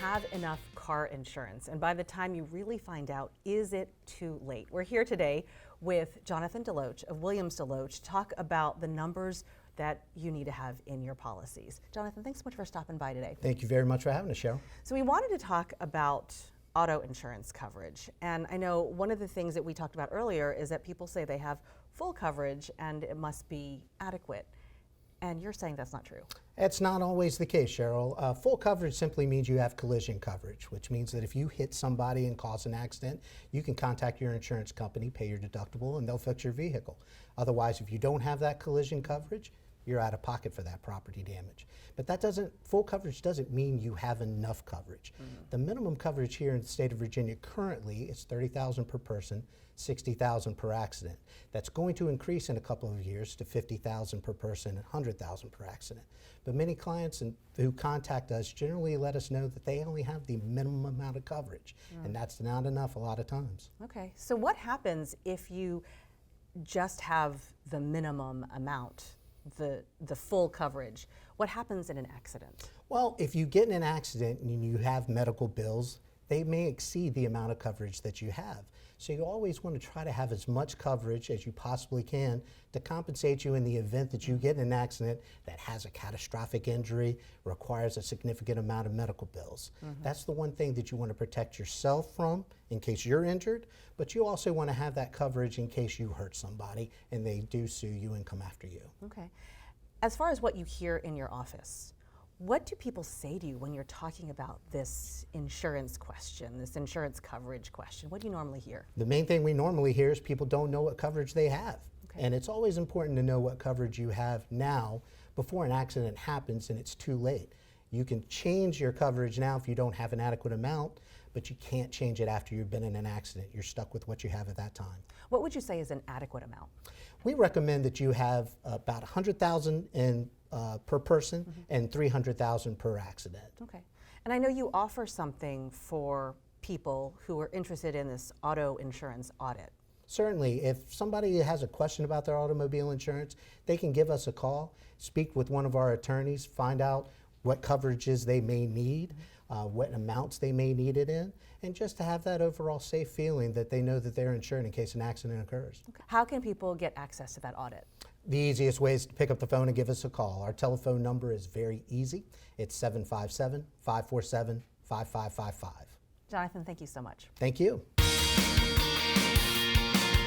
have enough car insurance? And by the time you really find out, is it too late? We're here today with Jonathan DeLoatche of Williams DeLoatche to talk about the numbers that you need to have in your policies. Jonathan, thanks so much for stopping by today. Thank you very much for having us, Cheryl. So we wanted to talk about auto insurance coverage. And I know one of the things that we talked about earlier is that people say they have full coverage and it must be adequate. And you're saying that's not true. That's not always the case, Cheryl. Full coverage simply means you have collision coverage, which means that if you hit somebody and cause an accident, you can contact your insurance company, pay your deductible, and they'll fix your vehicle. Otherwise, if you don't have that collision coverage, you're out of pocket for that property damage. But full coverage doesn't mean you have enough coverage. The minimum coverage here in the state of Virginia currently is $30,000 per person, $60,000 per accident. That's going to increase in a couple of years to $50,000 per person and $100,000 per accident. But many clients who contact us generally let us know that they only have the minimum amount of coverage, and that's not enough a lot of times. Okay, so what happens if you just have the minimum amount, the full coverage? What happens in an accident? Well, if you get in an accident and you have medical bills, they may exceed the amount of coverage that you have. So you always want to try to have as much coverage as you possibly can to compensate you in the event that you get in an accident that has a catastrophic injury, requires a significant amount of medical bills. That's the one thing that you want to protect yourself from in case you're injured, but you also want to have that coverage in case you hurt somebody and they do sue you and come after you. Okay. As far as what you hear in your office, what do people say to you when you're talking about this insurance question, this insurance coverage question? What do you normally hear? The main thing we normally hear is people don't know what coverage they have. Okay. And it's always important to know what coverage you have now before an accident happens and it's too late. You can change your coverage now if you don't have an adequate amount, but you can't change it after you've been in an accident. You're stuck with what you have at that time. What would you say is an adequate amount? We recommend that you have about $100,000 per person and $300,000 per accident. Okay. And I know you offer something for people who are interested in this auto insurance audit. Certainly, if somebody has a question about their automobile insurance, they can give us a call, speak with one of our attorneys, find out what coverages they may need, what amounts they may need it in, and just to have that overall safe feeling that they know that they're insured in case an accident occurs. Okay. How can people get access to that audit? The easiest way is to pick up the phone and give us a call. Our telephone number is very easy. It's 757-547-5555. Jonathan, thank you so much. Thank you.